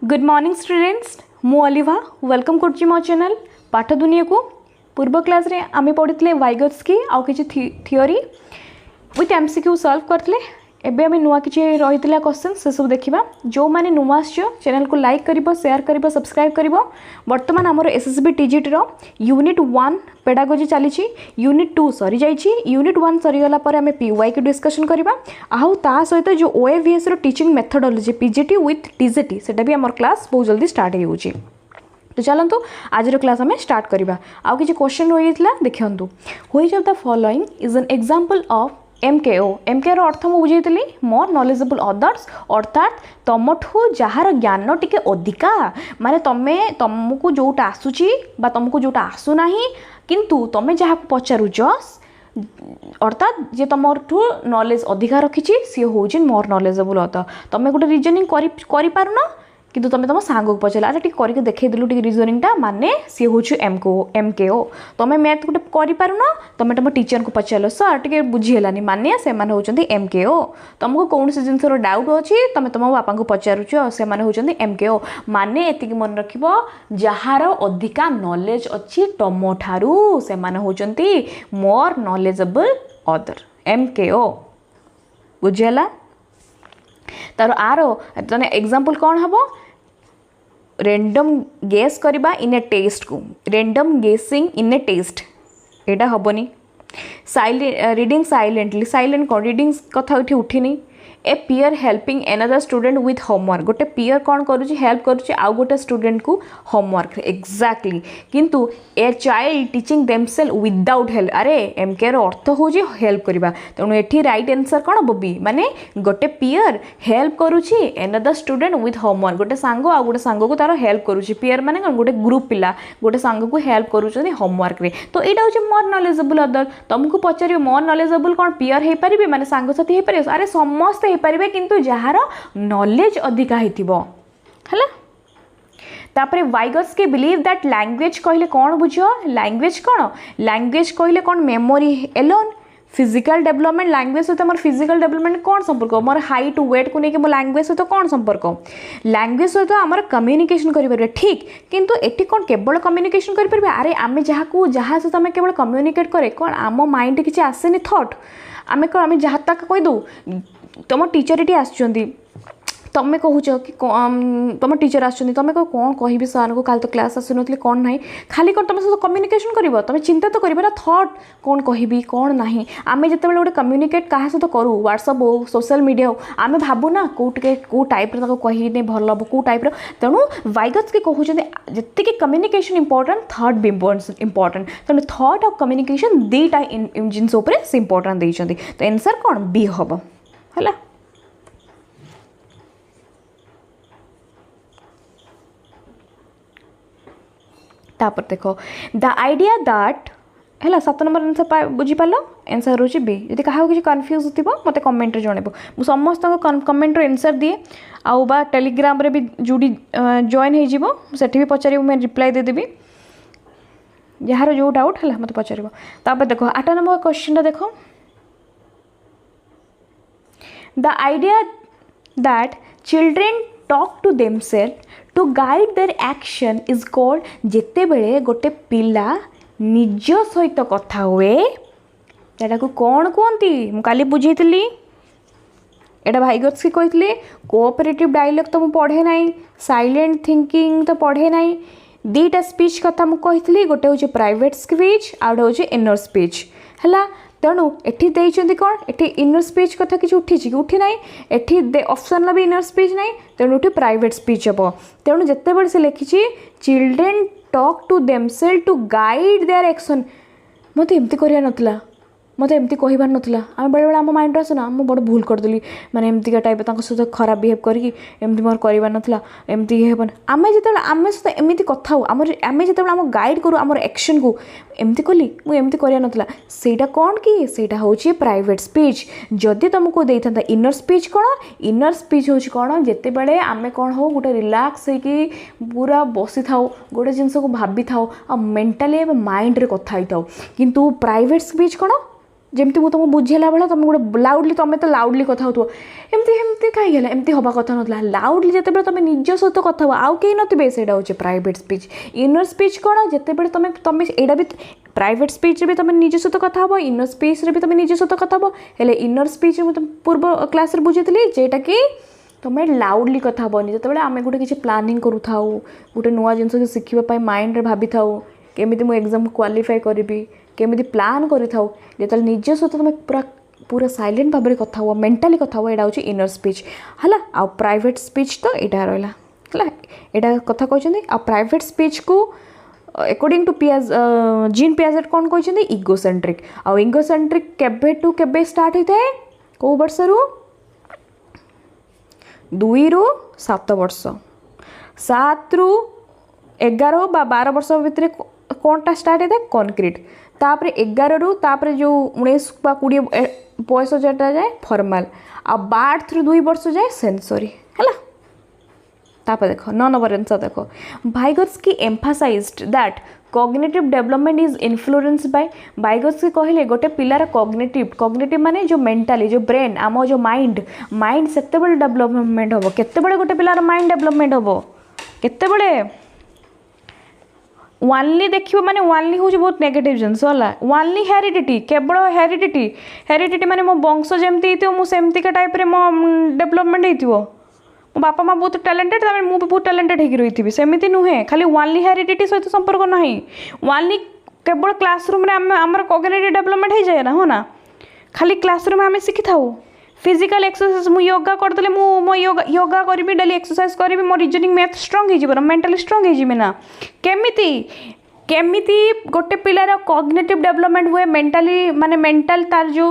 Good morning students, मु अलिभा welcome कर मो चैनल पाठ दुनिया को। पूर्व क्लास रे आमे पढ़ी वाइगत्स्की आउ किछि थियोरी विथ एमसीक्यू सॉल्व करते। एबे आमे नुआ किछि रहितला क्वेश्चन से सब देखिबा। जो माने नुआ आछियो चैनल को लाइक करिवो, शेयर करिवो, सब्सक्राइब करिवो। वर्तमान हमर एसएसबी टीजीटी रो यूनिट 1 पेडागोजी चली। यूनिट 2 सरी जाइछि। यूनिट 1 सरी गला पर आमे पीवाई के डिस्कशन करबा। आउ ता सहित जो ओएवीएस रो teaching methodology PGT with TGT सेटा भी हमर क्लास बहुत जल्दी स्टार्ट हो जाउछि। तो चलतु आज क्लास आम स्टार्ट करवा। आउ किछि क्वेश्चन रही देखु। Which of the following is an example of MKO. MKO रो अर्थ मुझे मोर नॉलेजेबल अदर्स, अर्थात तुमठू जार ज्ञान टिके अधिका, माने तुमको जोटा आसुची बा तुमको जोटा आसुना किंतु तुम जहाँ पचारुच अर्थात जे तुमठू नॉलेज अधिका रखी सी हूँ मोर नॉलेजेबल अदर। तुम गोटे रिजनिंग कर पारुना किंतु तुम तुम सांग को पचार अरे ठीक करके देखई देलु टी रिजनिंग टा माने सी हूँ एमकेओ। तुम मैथ गोटे कर तुम तुम टीचर को पचार सर टे बुझीगलानी माने से होती एमकेओ। तुमको कौन से जिनस डाउट अच्छी तुम तुम बापा को पचारुच से होती एमकेओ। माने एतिक मन रख जार अधिका नॉलेज अच्छी तुम ठारू से होती मोर नॉलेजेबल अदर एमकेओ। बुझीगला तार आरो तने एग्जांपल कौन हम रैंडम गेस करबा इन ए टेस्ट को रैंडम गेसिंग इन ए टेस्ट एटा हबनी। साइलेंट रीडिंग साइलेंटली साइलेंट कौन रीडिंग कथा उठी उठिनी। A peer helping another student with homework गोटे पीयर कौन करुच्ची हेल्प करुच्ची आउ गोटे स्टूडेंट को होमवर्क एक्जाक्टली। किंतु a child teaching themselves without help अरे एमके रो अर्थ हो हेल्प करबा। तेणु एठी राइट आंसर कौन बी माने गोटे पीयर हेल्प करुच्ची एनदर स्टूडेंट विथ होमवर्क। गोटे सांग आ गोटे सांग को तार हेल्प करुच्ची। पीयर माने कौन गोटे ग्रुप पिला गोटे सांग को हेल्प करुच्चंदी होमवर्क रे। तो एटा होची मोर नॉलेजेबल अदर। तुमको पचारियो मोर नॉलेजेबल कौन पीयर हे परिबे माने सांग साथी हे परिबे अरे समस्त पारे किंतु जार नॉलेज अधिका हेतिबो हला। तापरे वाइगत्स्की बिलीव दैट लैंग्वेज कहले कौन बुझो लैंग्वेज कौन लैंग्वेज कहले कौन memory alone physical development. Language सहित मोर फिजिकल डेवलपमेंट कौन संपर्क मोर हाइट वेट को लेकिन मोर लैंग्वेज सहित कौन संपर्क लैंग्वेज सहित आमर कम्युनिकेशन करें ठीक। किंतु एटी कौन केवल कम्युनिकेशन करें अरे आम जहाँ सहित आम केवल कम्युनिकेट करे कौन आम माइंड किसी आसेनि थॉट आम कौन आम जहाँ तक कहीदू तुम टीचर ये आसुँच तुम कहूच कि तुम टीचर आसुँच तुम कह कौन कह सर को काल तो क्लास आसुन कौन ना खाली कौन तुम सहित कम्युनिकेशन कर तुम चिंता तो कर थॉट कौन कह कौन ना। आम जिते गोटे कम्युनिकेट क्या सहित करूँ व्हाट्सअप हो सोशल मीडिया हो आम भावु ना कौ टाइप कहने भल हम कौ टाइप। तेणु वाइगत्स्की कहते जी कम्युनिकेशन इंपोर्टेंट थॉट भी इंपोर्टेंट। तेणु थॉट और कम्युनिकेशन दीटा जिनस से इंपोर्टेंट देते। तो आंसर कौन बी हम है। तापर देखो द आइडिया दैट है 7 नंबर आंसर बुझीपाल आंसर रोचे बी। यदि क्या किसी कन्फ्यूज हो मत कमेंट जनइब मु समस्त कमेंट आंसर दिए आउ बा टेलीग्राम रे भी जुड़ी जॉइन हो भी पचार मैं रिप्लाई देदेवी जार जो डाउट है मत पचार। तापर देखो 8 नंबर क्वेश्चन देखो the idea that children talk to themselves to guide their action is called जेते बेले गोटे पिला निज सहित कथा हुए को कौन कहती मु काली बुझेली एटा वाइगत्स्की कहते। कोऑपरेटिव डायलॉग तो मुझे पढ़े ना साइलेंट थिंकिंग तो पढ़े ना दीटा स्पीच कथा मुझे गोटे हूँ प्राइवेट स्पीच आउ गोटे हूँ इनर स्पीच है। तेणु एठी देइचंदी कौन एठी इनर स्पीच कथा किसी उठी कि उठी ना एठी ऑप्शन भी इनर स्पीच ना तेणु ये प्राइवेट स्पीच हम। तेणु जिते बड़े से लिखी children talk to themselves to guide their action मत एमती करिया नथला मत एमती कहबार नाला आम बेले आम माइंड आसना मुझे बड़ भूल करदेली माने एमती टाइप सहित खराब बिहेव करके एमती मोर करार नाला एमती ये हेन आम जो आम सहित एमती कथा आम जो आम गाइड करूँ आम एक्शन को एमती कली मुझे एमती करार नाला सेटा कौन कि सेटा हूँ प्राइवेट स्पीच। जदि तुमको देता इनर स्पीच कौन इनर स्पीच हूँ कौन जिते बड़े आम कौन हो गोटे रिलैक्स होगी पूरा बसी था गोटे जिनस को भाभी था मेंटाली माइंड रे कथा ही था। किंतु प्राइवेट स्पीच कौन जमती मुझे तुमको बुझेला बेला तुम गोटे लाउडली तुम तो लाउडली कथा हो एमती एमती कहीं एमती हवा कथा ना लाउडली जिते तुम निज सहित कथा हो आउ कहीं नथिबे सेटा होचे प्राइवेट स्पीच। इनर स्पीच कौन जिते तुम तुम एटा भी प्राइवेट स्पीच भी तुम निज सहित कथा हो इनर स्पीच भी तुम निज सहित कथा हो हेले इनर स्पीच मुझे पूर्व क्लास बुझी जेटा कि तुम्हें लाउडली कथा हेनी जो आम गोटे किसी प्लानिंग करूँ गोटे नुआ जिन शिखापी माइंड रे भाभी था केमी मुझे एग्जाम क्वालिफाई करी केमी प्लान करी जो निज सहित तुम पूरा पूरा साइलेंट भाव में कथा हुआ मेंटाली कथा हुआ यहाँ हूँ इनर स्पीच है आ प्राइवेट स्पीच तो यहाँ रहा यहाँ कथा कहते आ प्राइवेट स्पीच को अकॉर्डिंग टू जीन पियाजेट कौन कहते इगोसेंट्रिक आ इगोसेंट्रिक केबे टू केबे स्टार्ट होता है कौ वर्ष रु 2 ରୁ 7 वर्ष 7 ରୁ 11 बा 12 वर्ष भितर कौनटा स्टार्ट होता है कॉन्क्रीट तापर 11 ରୁ तापर जो 19 बा 20 बयस जोटा जाए फॉर्मल आ 12 ରୁ 2 वर्ष जाए सेंसरी है। तापर देख 9 नंबर आंसर देख Vygotsky emphasised that cognitive development is influence by Vygotsky कहले गोटे पिलार कॉग्निटिव माने जो मेंटाली जो ब्रेन आम जो माइंड सेते बड़े डेवलपमेंट हम केते गोटे पिलार माइंड डेवलपमेंट हम केते वानली देखिए माने वानली हूँ बहुत नेगेटिव जिनस है वानली हेरिडिटी केवल हेरिडिटी माने मो वंश जमती मुझे टाइप रे मो डेवलपमेंट हो मो बापा माँ बहुत टैलेंटेड तमें मुझे बहुत टैलेंटेड हो रही सेमती नुहे खाली वानली हेरिडिटी सहित संपर्क ना वानली केवल क्लासरूम आमर कॉग्निटिव डेवलपमेंट हो जाए ना हो ना खाली क्लासरूम आम शिखी था फिजिकल एक्सरसाइज मु योगा करदे मो योगा करी डेली एक्सरसाइज करी मो रीजनिंग मैथ स्ट्रांग हो मेंटली स्ट्रांग हो ना केमिति गोटे पिलार कॉग्निटिव डेवलपमेंट हुए मेंटली माने मेंटल तार जो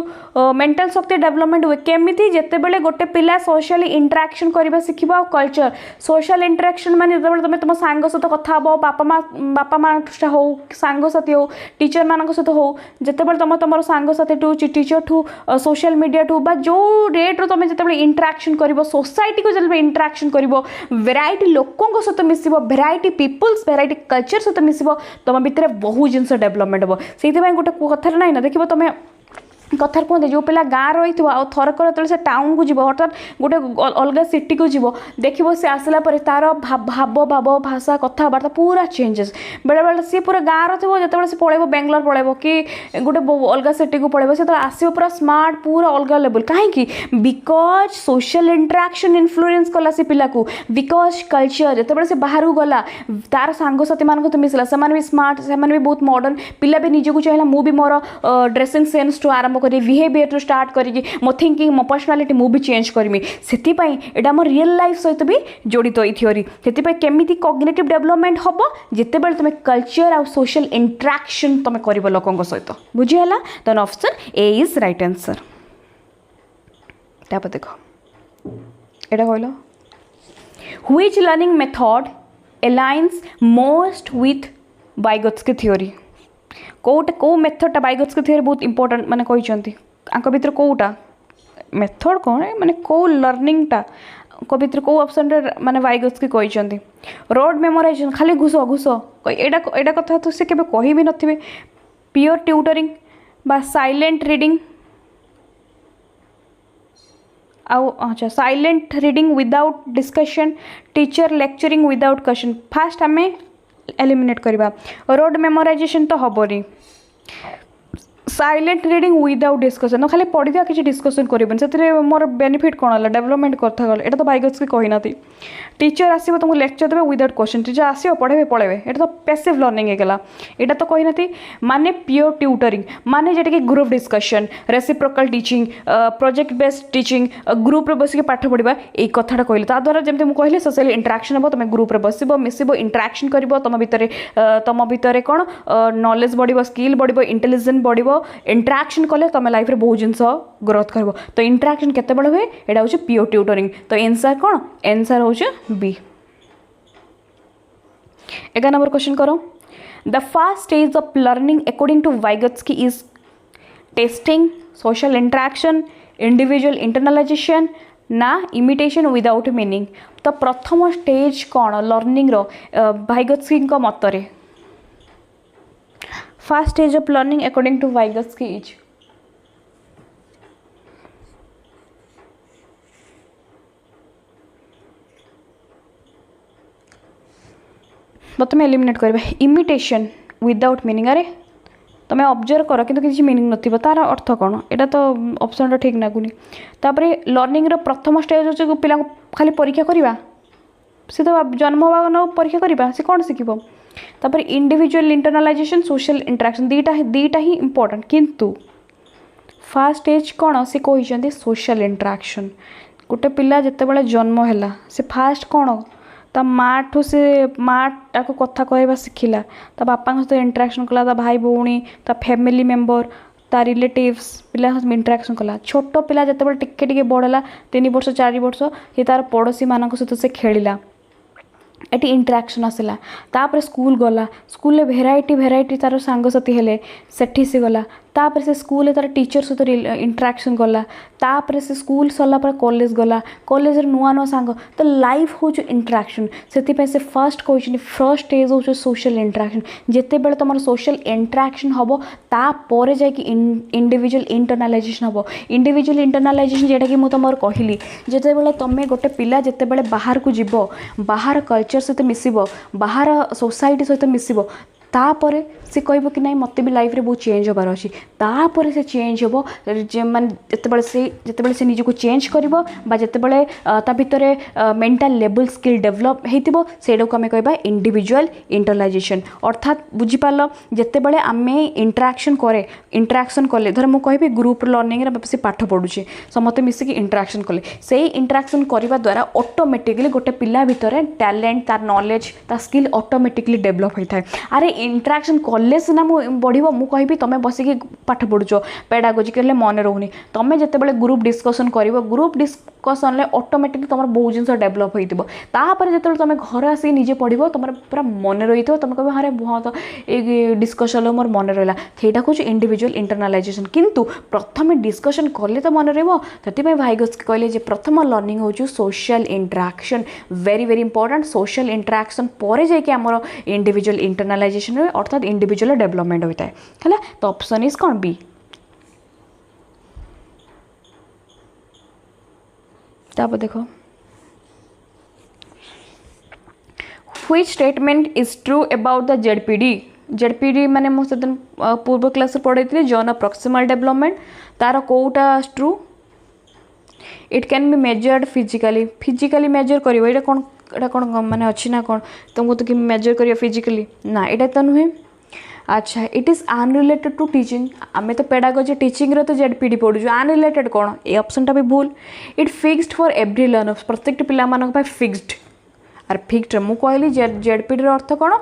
मेंटल शक्ति डेवलपमेंट हुए केमिति जेते बेले गोटे पिला सोशली इंटरेक्शन करबा सिखिबा और कल्चर सोशल इंटरेक्शन माने जेते तुम तुम सांग सहित कथा हो बापा माँ हो सांग साथी हो टीचर मान सहित हो जेते तुम तुम सांग साथी ठू टीचर ठू सोशल मीडिया ठू बा जो रेट रो तुम जेते इंटरेक्शन कर सोसाइटी को जब इंटरेक्शन कर वेराइटी लोकों सहित मिसब वेराइटी पीपुल्स वेराइटी कल्चर सहित मिसब तुम भितर बहुत जिन डेवलपमेंट हम से गोटे कथार ना ना देखो तुम कथार कहते जो पिला गाँ रही थरक जो टाउन को जीव हठात गोटे अलग सिटी को जीव देखो सी आसला तार भाव भाव भाषा कथबार्ता पूरा चेंजेस बेले बेले सी पूरा गाँ रो जो से पड़े बेंगलोर पड़े कि गोटे अलग सिटी को पड़े से आसो पूरा स्मार्ट पूरा अलग लेवल कहीं बिकज सोशल इंटरेक्शन इन्फ्लुएंस कला से पिला को बिकज कल्चर जो से बाहर गला तार सांगसाथी मान तो मिसला से भी स्मार्ट से भी बहुत मॉडर्न पिला भी निजक चाहिए मुझे मोर ड्रेसिंग सेन्स टू आरंभ करी बिहेवियर टू स्टार्ट करी मो थिंकिंग मो पर्सनालिटी मुझे चेंज करमी से यहाँ रियल लाइफ सहित भी जड़ित ये थ्योरी से केमिति कॉग्निटिव डेवलपमेंट हम जिते बड़े तुम कल्चर आ सोशल इंटरेक्शन तुम कर लोकों सहित बुझीगला then option A is right answer. देख एटा कहल which learning method aligns most with Vygotsky theory कौटा कौ मेथडटा वाइगोत्स्की थ्योरी बहुत इंपोर्टेंट माने कहते भर कौटा मेथड कौन माने कौ लर्निंगटा को भर कौ ऑप्शन रे माने वाइगोत्स्की कहते रोड मेमोराइजेशन खाली घुस घुस एटा कथा तो से केबे कहि भी नथिबे पियोर ट्यूटरिंग बा साइलेंट रीडिंग अच्छा silent reading without discussion teacher lecturing without question fast आम एलिमिनेट करवा रोड मेमोराइजेशन तो हेनी साइलेंट रीडिंग विदाउट डिस्कसन खाली पढ़ी दिया किसी डिस्कसन कर मोर बेनिफिट कौन है डेवलपमेंट करता गले ये तो वाइगोत्स्की कहना टीचर आसो तुमको लेक्चर देवे विदाउट क्वेश्चन टीचर आसो पढ़े पढ़े ये तो पैसिव लर्निंग होगा यहाँ तो कहना माने प्योर ट्यूटरिंग माने जेटा कि group discussion reciprocal teaching project based teaching group रे बसिक पाठ पढ़ा ये कथाटा कहले द्वारा जमी मुझे कहले सोशल इंटरेक्शन हम तुम ग्रुप रे बसब मिसब इंटरेक्शन कर तुम भितर कौन नॉलेज बढ़ स्किल बढ़ इंटेलिजेंस बढ़ इंटरेक्शन कले तुम लाइफ रे बहुत जिन ग्रोथ कर तो इंटरेक्शन केते बड़े हुए यहाँ हूँ प्योर ट्यूटरिंग तो आंसर कौन आंसर हूँ बी। 11 नंबर क्वेश्चन करो the first stage of learning according to Vygotsky is testing social interaction individual internalisation ना इमिटेशन विदाउट मीनिंग तो प्रथम स्टेज कौन लर्निंग रो वाइगोत्स्की मतरे first stage of learning according to Vygotsky is प्रथम eliminate करवा imitation without meaning. अरे तुम्हें ऑब्जर्व कर कि किसी मीनिंग नथिबो तार अर्थ कौन एटा तो ऑप्शन ठीक लगुनि। तापर लर्निंग रो प्रथम स्टेज हो पिला खाली परीक्षा करवा से तो जन्म होगा न परीक्षा करवा से कौन शिखब। तापर इंडिविजुअल इंटरनालाइजेशन सोशल इंटरेक्शन दीटा ही इंपोर्टेंट किंतु फास्ट स्टेज कौन से कहते सोशल इंटरेक्शन। गोटे पिला जिते बड़े जन्म है से फास्ट कौन ता माँ ठू से माँ टाक कथा कहवा शिखला ता बापा सहित इंटरेक्शन कला ता भाई भौणी ता फैमिली मेंबर ता रिलेटिव्स पिला इंटरेक्शन कला। छोट पिला जिते बड़े टिके टिके बड़ला 3 वर्ष 4 वर्ष ये तार पड़ोशी मान सहित से खेलिला एटी इंटरेक्शन आसला। तापर स्कूल गला स्कूल भेराइटी तार सांगसाथी हेले सेठी से गला। तापर से स्कूल तार टीचर सहित इंटरेक्शन गला। तापर से स्कूल सरला पर कॉलेज गला कॉलेज नुआ नुआ सांग तो लाइफ हो इंटरेक्शन से फर्स्ट कहते फर्स्ट स्टेज हो सोशल इंटरेक्शन। जिते बेले तुम सोशल इंटरेक्शन हम तापर जाकि इंडिविजुअल इंटरनालाइजेशन हम। इंडिविजुअल इंटरनालाइजेशन जेटा कि मुझे तुम कहली जिते बेले तुम गोटे पिला जिते बेले बाहर को जीव बाहर कल्चर सहित मिसब बाहर सोसाइटी सहित मिसब तापर से कह कि नहीं मत भी लाइफ रे बहुत चेंज होबार अच्छी तापर से चेंज हम मान जिते से निजी को चेंज कर जिते ता भितर मेंटल लेवल स्किल डेवलप होती से आम कह इंडिविजुअल इंटरनालाइजेशन। अर्थात बुझीपार जिते बड़े आम इंटरेक्शन कले धर मुझे कहि ग्रुप लर्निंग से पाठ पढ़ुचे समस्त मिसिकी इंटरेक्शन कले से इंटरेक्शन करने द्वारा ऑटोमेटिकली गोटे पिला भितर टैलेंट तार नॉलेज तार स्किल ऑटोमेटिकली डेवलप होता है। अरे इंटरेक्शन कले सीना बढ़ मुझे तुम बसिकी पाठ पढ़ुच पेडागोजी कले मन रोनी तुम जिते बड़े ग्रुप डिस्कसन कर ग्रुप डिस्कसन ऑटोमेटिकली तुम बहुत जिन डेवलप होतापर जो तुम घर आसिक निजे पढ़ तुम पूरा मन रही तुम कह हाँ हाँ तो ये डिस्कसन मोर मन रहा ସେଇଟା कौन इंडिविजुअल इंटरनालाइजेशन किंतु प्रथम डिस्कसन कले तो मन रही भाइगस कहले प्रथम लर्निंग हो social interaction very very important. Social interaction पर जाकि आमर इंडिविजुअल इंटरनालाइजेशन अर्थात इंडिविजुअल डेवलपमेंट होता है तो ऑप्शन इज कौन बी। तापर देखो which statement is true about the ZPD माने मुझे पूर्व क्लास पढ़ाई जन प्रॉक्सिमल डेवलपमेंट तार कोटा true. It can be measured physically measure कर कौन माने अच्छी ना कौन तुमको तो कि मेजर कर फिजिकली ना यहाँ तो नुहे। अच्छा it is unrelated to teaching आम तो पेडागोजी टीचिंग रो तो जेडपीडी पढ़ु अनरिलेटेड कौन ये ऑप्शन टा भी भूल। It fixed for every learner प्रत्येक पिला फिक्स्ड आर फिक्स्ड मुझे कहली जेडपीडी अर्थ कौन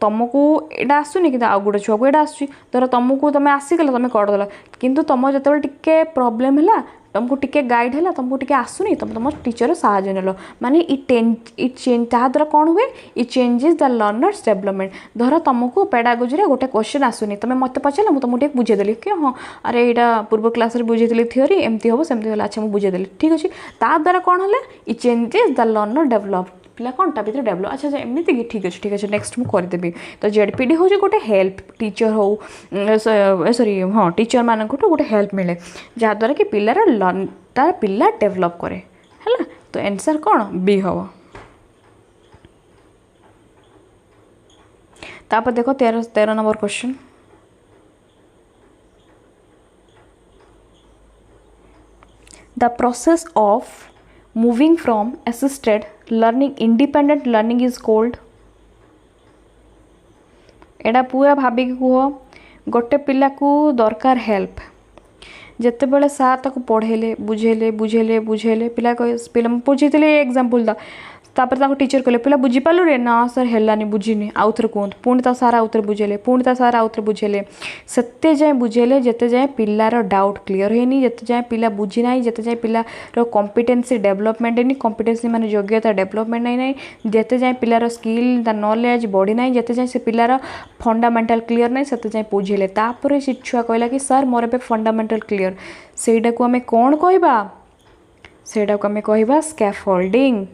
तुमको यहाँ आसुनी कि आउ गोटे छुआ को यहाँ आसूँ धर तुमको तुम आसिगल तुम करदेल किंतु तुम जो टिके प्रोब्लेम है तुमको टिके गाइड है तुमको टिके आसुनी तुम तुम टीचर साहाଯ୍य नेल माने इट चेंज द्वारा कौन हुए it changes the learners development. धर तुमको पेडागोजी गोटे क्वेश्चन आसुनी तुम मत पचार मुझे तुमको बुझेदेली कि हाँ अरे यहाँ पूर्व क्लास बुझेदी थ्योरी एमती हम सेमती हम अच्छा मुझे बुझेदेली ठीक अच्छे द्वारा कौन है it changes the learner develop पिला कौन ता भर डेवलप। अच्छा एमती कि ठीक अच्छे नेक्स्ट मुझे करदेवी तो जेडपीडी हूँ गोटे हेल्प टीचर हो सॉरी हाँ टीचर मान गोटे हेल्प मिले जहाद्वारा कि पिलार तार पिला डेवलप करे है तो आंसर कौन बी हम। तापर देखो 13 number question the process of moving from assisted learning independent learning is called. एडा पूरा भाविक कह गोटे पिला को दरकार हेल्प जिते बड़े सार ताको पढ़ेले बुझेले पिला बुझे एग्जाम्पल तापर टीचर कहले पिला बुझीपारू रे ना सर हेलानी बुझीनी आउ थे कहतु पुणी ता सार आउ थे बुझेले पुणी ता सार आउ थे बुझेले सेते जाए बुझेले जिते जाए पिलार डाउट क्लीयर होनी जिते जाए पिला बुझी ना जिते जाए पिलार कॉम्पिटेंसी डेवलपमेंट है कॉम्पिटेंसी माने योग्यता डेवलपमेंट नहीं जिते जाए पिलार स्किल ता नॉलेज बढ़ी ना जिते जाए से पिलार फंडामेंटल क्लीयर नहीं से जाए बुझेले तापर से छुआ कहला कि sir more a fundamental clear सेटा को आम कौन कहबा सेटा को आम कहबा स्कैफोल्डिंग।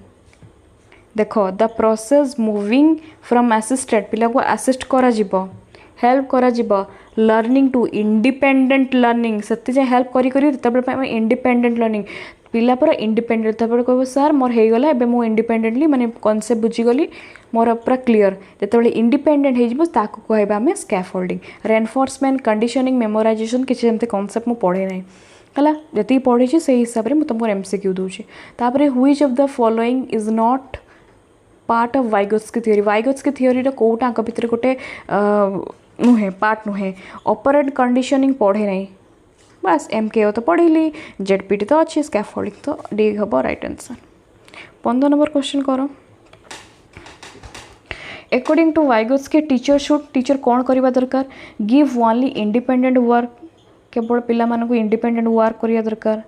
देखो the process moving from assisted पिला को असिस्ट करा जिवो हेल्प करा जिवो लर्निंग टू इंडिपेंडेंट लर्निंग से हेल्प करी इंडिपेंडेंट लर्निंग पिला पूरा इंडिपेंडेंट तापर कहबो सर मोर हो गला एबे मो इंडिपेंडेंटली माने कॉन्सेप्ट बुझीगली मोर पूरा क्लीयर जेतेबेले इंडिपेंडेंट हो ताकू कहबा आम स्कैफोल्डिंग रेनफोर्समेंट कंडीशनिंग मेमोराइजेशन किसी एमती कॉन्सेप्ट मु पढ़े ना है जी पढ़ी से हिसाब से तुमको एमसीक्यू दूसरी तापर which of the following is not part of Vygotsky theory Vygotsky theory कोटा भितर गोटे नुहे पार्ट नुहे ऑपरेंट कंडीशनिंग पढ़े ना बस एमकेओ तो पढ़ी जेडपीटी तो अच्छी स्कैफोल्डिंग तो डी हम राइट आंसर 15 नंबर क्वेश्चन करो अकॉर्डिंग टू वाइगोत्स्की टीचर कौन करवा दरकार गिव ओनली इंडिपेंडेंट वर्क केवल पिला मानकु इंडिपेंडेंट वर्क करवा दरकार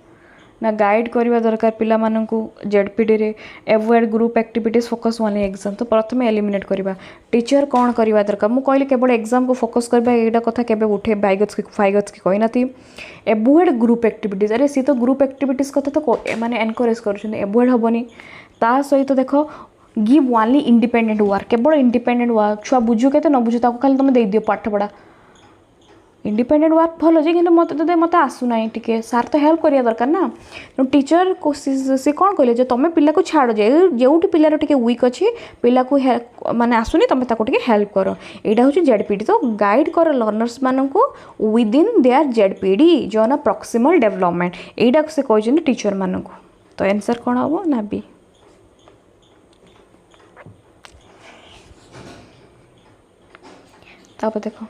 ना गाइड करवा दरकार पिला मानकु जेडपीडी रे avoid group activities focus only exam तो प्रथम एलिमिनेट करवा टीचर कौन करवा दरकार मु कहली केवल एग्जाम को फोकस करबा एटा कथा केबे उठे वाइगोत्स्की कहि नाथि एवॉइड ग्रुप एक्टिविटीज अरे सी तो ग्रुप एक्टिविटीज कथा तो माने एनकरेज करछन एवॉइड हबनी ता सहित तो देखो गिव ओनली इंडिपेंडेंट वर्क केवल इंडिपेंडेंट वर्क छुआ बुझु के न बुझु ताको खाली तुम दे दियो पाठ पढ़ा इंडिपेंडेंट वर्क भल जे कि मत आसुना टी सार तो हेल्प करिया दरकार ना तो टीचर को सी कौन कहले जे तुम पिला को छाड़ जे जोटी पिलार टिके वीक अच्छी पिला को माने आसुनी तुम ताको टिके हेल्प करो एटा होची जेडपीडी तो गाइड कर लर्नर्स माननको विद इन देयर जेडपीडी जो ना प्रॉक्सिमल डेवलपमेंट एटा से कहजन टीचर माननको तो आंसर कौन हबो ना बी तापर देखो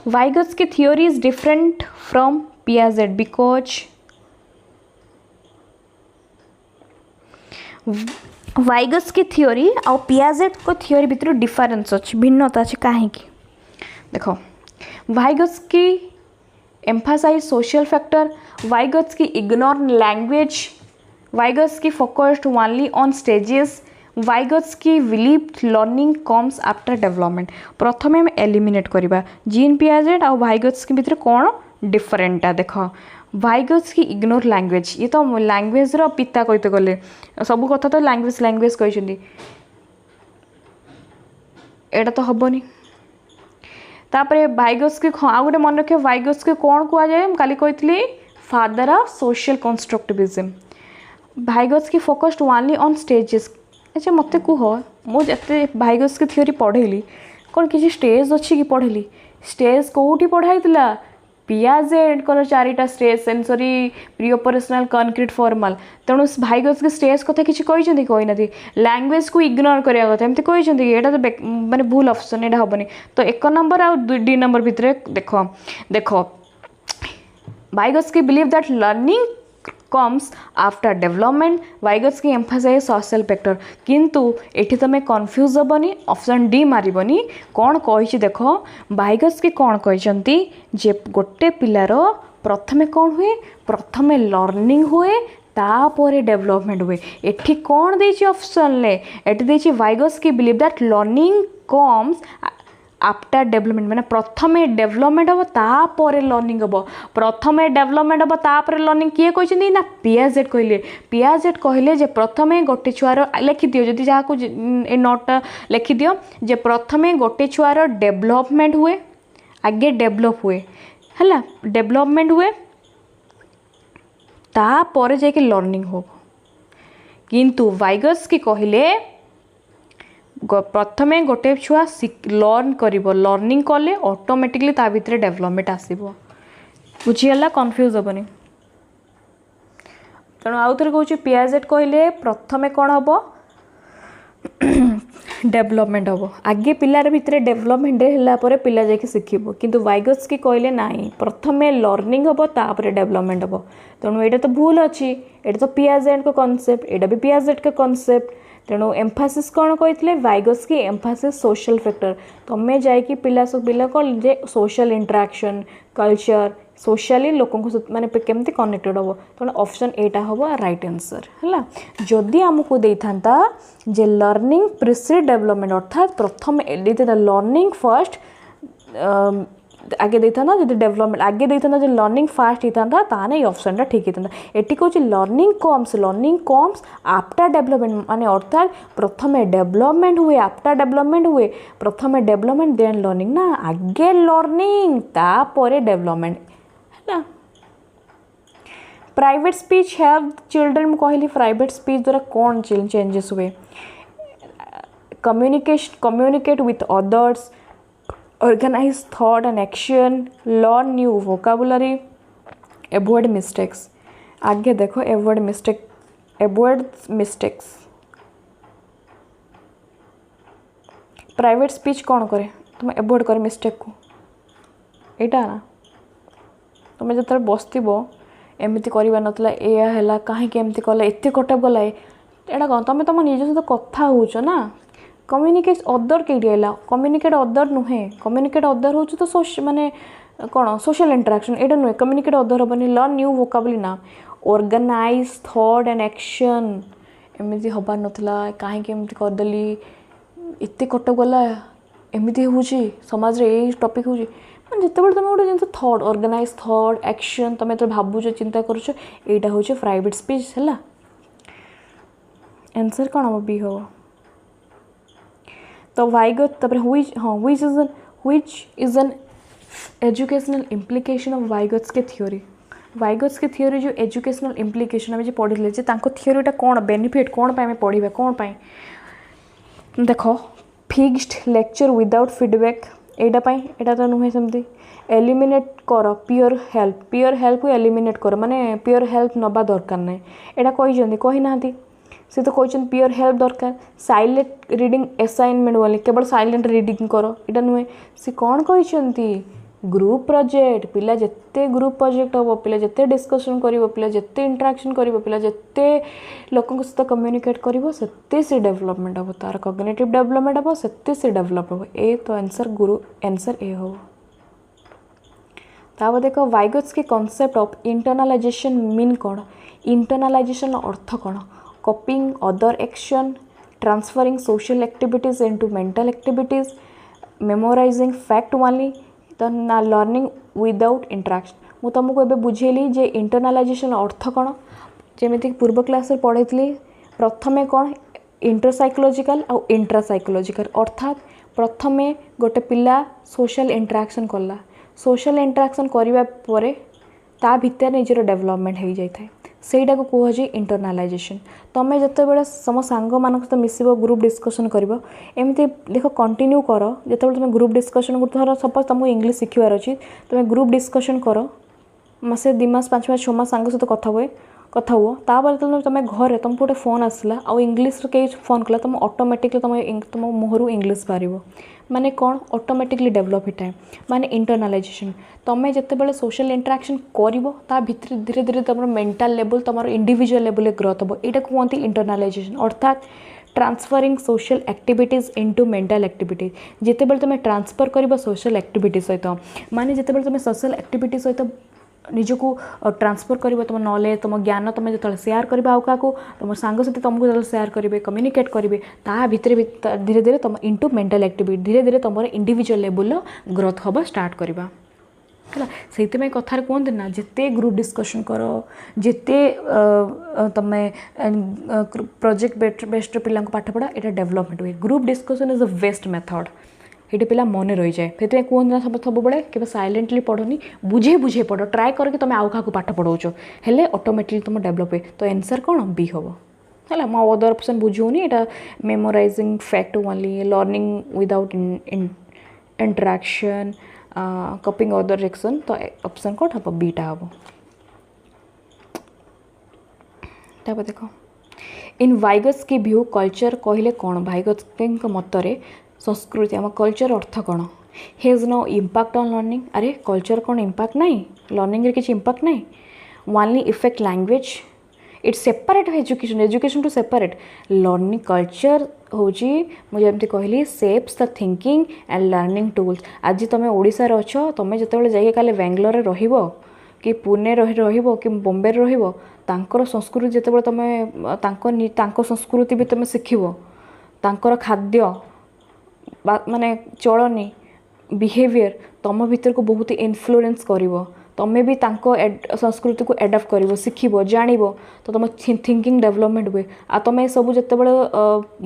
Vygotsky theory is different from Piaget because Vygotsky theory और Piaget को theory भितर डिफरेंस अच्छी भिन्नता अच्छी कहीं देखो Vygotsky emphasize social factor Vygotsky ignore language Vygotsky focused only on stages Vygotsky believed learning comes after development प्रथम हम एलिमिनेट करवा जीन पियाजेट और Vygotsky भितर कौन डिफरेंटा देख Vygotsky इग्नोर लैंग्वेज ये तो लैंग्वेज रो पिता कहते गले सब कथा तो लैंग्वेज कहते एटा तो हेनी तापर Vygotsky आउ गोटे मन रखिए Vygotsky कौन कह जाए काली कही father of social constructivism Vygotsky focused only on stages अच्छा मत कह मुझे Vygotsky थ्योरी पढ़ेली कौन किसी स्टेज अच्छी कि पढ़ेली स्टेज कौटी पढ़ाई पियाजेट कर चारिटा stage sensory pre operational concrete formal तेणु Vygotsky स्टेज कथा किसी कही ना लैंग्वेज को इग्नोर करने कथा एमती कही एटा तो माने भूल ऑप्शन एटा हेनी तो 1 नंबर आ 2 नंबर भितर देख देख Vygotsky believe that learning comes after development Vygotsky emphasize social factor किंतु एठी तमे कंफ्यूज हेबनी ऑप्शन डी मारिबनी कौन कहि देख Vygotsky कौन कहिसंती जे गोटे पिलार प्रथमे कौन हुए प्रथमे लर्निंग हुए तापर डेवलपमेंट हुए एठी कौन देछि ऑप्शन ले एठी देछि Vygotsky believe that learning comes after development माने प्रथमे डेवलपमेंट हम तापर लर्निंग हम प्रथमे डेवलपमेंट हम तापर लर्निंग किए कहते ना पियाजेट कहले जे प्रथमे गोटे छुआर लिखि दियो जदि जहाँ को ए नोटा लिखि दियो जे प्रथमे गोटे छुआर डेवलपमेंट हुए आगे डेवलप हुए है डेवलपमेंट हुए तापर जाके लर्निंग हो किंतु Vygotsky कहले प्रथमे गोटे छुआ लर्न कर लर्निंग कले ऑटोमेटिकली ता भीतर डेवलपमेंट आसो बुझीगला कन्फ्यूज हेनी तेणु आउ थे कह पियाजेट कहले प्रथमे कौन हम डेवलपमेंट हम आगे पिलार भितर डेवलपमेंट है पिला जाकि शिखब किंतु Vygotsky कहले नाई प्रथमे लर्निंग हम तापर डेवलपमेंट हम तेणु यहाँ तो भूल अच्छी एटा तो पियाजेट को कॉन्सेप्ट एटा भी पियाजेट का कॉन्सेप्ट तेणु एम्फासिस कौन कही Vygotsky एम्फासिस सोशल फैक्टर तुम्हें जाकि पिला सब पिला को जे सोशल इंटरेक्शन कल्चर सोशली लोक माने केमती कनेक्टेड हम तेणु ऑप्शन एटा हम राइट आंसर है जदि आमको देता जे लर्निंग प्रिसीड डेवलपमेंट अर्थात प्रथम लर्निंग फर्स्ट आगे देता ना जब डेवलपमेंट आगे देता जो लर्निंग फास्ट होता ताने ये ऑप्शन ठीक होता एटी कौन लर्निंग कम्स आफ्टर डेवलपमेंट माने अर्थात प्रथमे डेवलपमेंट हुए आफ्टर डेवलपमेंट हुए प्रथमे डेवलपमेंट देन लर्निंग ना आगे लर्निंग तापर डेवलपमेंट है प्राइवेट स्पीच हेल्प चिल्ड्रेन मु कहली प्राइवेट स्पीच द्वारा कौन चेंजेस हुए communicate with others organise thought and action learn new vocabulary avoid mistakes आगे देखो एवॉइड मिस्टेक्स प्राइवेट स्पीच कौन करे तुम एवॉइड कर मिस्टेक को एटा ना तुम जो बसब एमती करवा नाला या कहीं एमती कला एत कटअप गला एटा कौन तुम तुम निज सहित कथा होच ना कम्युनिकेट अदर कईटी है कम्युनिकेट अदर नुहे कम्युनिकेट अदर हो तो माने कौन सोशल इंटरेक्शन एटा नुहे कम्युनिकेट अदर हेनी लर्न न्यू वोकाबुलरी ना ऑर्गेनाइज थॉट एंड एक्शन एमती हबार नाला कहीं एमती करदेली एत कटअप गला एमती हो समाज रे ये टॉपिक हो जिते बड़े तुम गोटे जिन थॉट ऑर्गेनाइज थॉट एक्शन तुम जो भावुच चिंता करुच यहाँ हूँ प्राइवेट स्पीच है आंसर कौन हम बी हम तो Vygotsky which is an educational implication of Vygotsky's के थ्योरी जो एजुकेशनल इम्प्लिकेशन आम जो पढ़ी थ्योरीटा कौन बेनिफिट कौन आम पढ़ा कौन देख फिक्स्ड लेक्चर विदाउट फीडबैक एटा तो नुहे सेमती एलिमिनेट कर पियोर हेल्प को एलिमिनेट कर माने पियोर हेल्प नबा दरकार ना एटा कही ना सी तो कहते पियोर हेल्प दरकार साइलेंट रीडिंग असाइनमेंट बोली केवल साइलेंट रीडिंग कर एटा नुहे सी कौन कहते ग्रुप प्रोजेक्ट पिला जिते ग्रुप प्रोजेक्ट हम पिला जिते डिस्कशन कर पिला जिते इंटरेक्शन कर पिला जिते लोकों सहित कम्युनिकेट कर से डेवलपमेंट हम तार कॉग्निटिव डेवलपमेंट हम से डेवलप हम ए तो आंसर ए हो ताप देख वाइगट्स के कॉन्सेप्ट ऑफ इंटरनलाइजेशन मीन कौन इंटरनलाइजेशन अर्थ कौन copying other action transferring social activities into mental activities memorising fact only ना लर्निंग विदाउट इंटरेक्शन मु तुमको एबे बुझेली जे इंटरनलाइजेशन अर्थ कौन जमीती पूर्व क्लास पढ़ी प्रथमे कौन इंटरसाइकोलॉजिकल आउ इंट्रासाइकोलॉजिकल अर्थात प्रथमे गोटे पिला सोशल इंटरेक्शन कला सोशल इंटरेक्शन करने पर ता भितर निजर डेवलपमेंट हो जाए ସେଇଟା को कहुଛି इंटरनलाइजेशन तुम जिते बड़े सम सांग मान सहित मिसब ग्रुप डिस्कसन कर एमती देख कंटिन्यू कर जिते तुम ग्रुप डिस्कसन कर सपोज तुमको इंग्लिश शिखबार अच्छी तुम ग्रुप डिस्कसन कर मसे 2 मास 5 मास 6 मास सांग सहित कथा हुआ तापर तुम घर तुमको गोटे फोन आसला आउ इंग्लिश कई फोन कला तुम ऑटोमेटिकली तुम मुहर इंग्लिश बाहर माने कौन ऑटोमेटिकली डेवलप होता है माने इंटरनलाइजेशन तुम जिते बड़े सोशल इंटरेक्शन कर भितर धीरे धीरे तुम मेंटल लेवल तुम इंडिविजुअल लेवल ग्रोथ हम यहाँ कहते इंटरनलाइजेशन अर्थात transferring social activities into mental activities जिते बड़े तुम ट्रांसफर कर सोशल एक्टिविटी सहित माने जिते बड़े तुम सोशल एक्टिविटी सहित निजको ट्रांसफर कर तुम नॉलेज तुम ज्ञान तुम जो सेयार कर क्या तुम सांग सहित तुमको जो सेयार करेंगे कम्युनिकेट करेंगे ता भितर धीरे धीरे तुम इनटू मेंटल एक्टिविटी धीरे धीरे तुम इंडिविजुअल लेवल ग्रोथ हम स्टार्ट करवा है से कथार कहते ना जिते ग्रुप डिस्कसन कर जिते तुम प्रोजेक्ट बेस्ड पिला पाठ पढ़ा ये डेवलपमेंट हुए group discussion is the best method ये पिला मन रही जाए से कहते ना सब बड़े केवल साइलेंटली पढ़नी बुझे बुझे पढ़ ट्राए करके तुम आउ क्या पाठ पढ़ाऊच हेले ऑटोमेटिकली तुम डेवलप हुए तो आंसर कौन बी हम है मो अदर ऑप्शन बुझुनी यहाँ memorising fact only learning without interaction copying other action तो ऑप्शन कौन हम बीटा हम ताप देख इन वाइगट्स की व्यू कल्चर कहले कौन वाइगट्स मतरे संस्कृति आम कल्चर अर्थ कौन has no impact on learning अरे कल्चर कौन इम्पैक्ट नहीं लर्निंग रे किसी इम्पैक्ट नहीं only effect language it's separate education to separate learning culture होची मुझे एमती कहली shapes the thinking and learning tools आज तुम ओडिशा रे अछ तुम जिते जाइए काले बेंगलोर रहिबो कि पुणे रहिबो कि बॉम्बे रहिबो तांकर संस्कृति जिते तुम तांको संस्कृति भी तुम शिखिबो तांकर खाद्य माने चलनी बिहेवियर तुम भीतर को बहुत इन्फ्लुएंस करिवो तुम्हें भी संस्कृति को एडाप्ट कर शिखब जान तो तुम थिंकिंग डेवलपमेंट हुए आ तुम सब जिते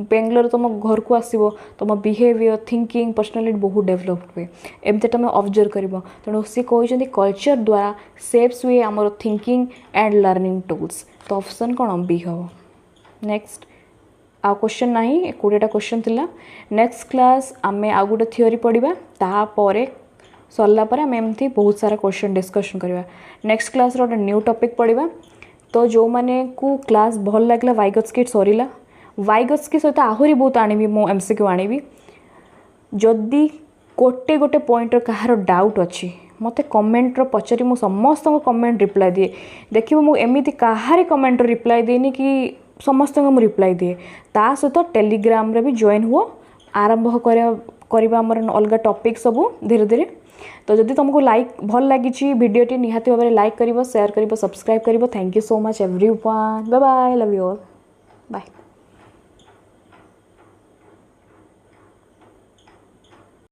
बेंगलोर तुम घर को आसो तुम बिहेवियर थिंकिंग पर्सनालीटी बहुत डेवलप हुए एमती तुम ऑब्जर्व कर तेणु सी कहते कल्चर द्वारा सेप्स हुए आमर थिंकिंग एंड लर्निंग टूल्स तो ऑप्शन कौन बी हम नेक्स्ट आ क्वेश्चन ना 20टा क्वेश्चन थिला नेक्स्ट क्लास आमे आ गोटे थियोरी पढ़ा तापर सरला पर आम एमती बहुत सारा क्वेश्चन डिस्कशन करवा नेक्स्ट क्लास गोटे न्यू टॉपिक पढ़ा तो जो मैंने को क्लास भल लगे वाइगट्स्की सरीला वाइगट्स्की सहित आहरी बहुत आनी मो एमसीक्यू आनी जदि गोटे गोटे पॉइंट कहार डाउट अच्छी मत कमेंट पचारि मु समस्त कमेंट रिप्लाई दिए देखिए मुझे एमती कहार कमेंट रिप्लाई देनी कि समस्त मुझे रिप्लाई दिए ता सहित टेलीग्राम रे भी जॉइन हुआ आरंभ करवा अलग टॉपिक सब धीरे धीरे तो जदि तुमको लाइक भल लगी वीडियोटी निहाती भाव में लाइक कर शेयर कर सब्सक्राइब कर thank you so much everyone bye bye love you all bye.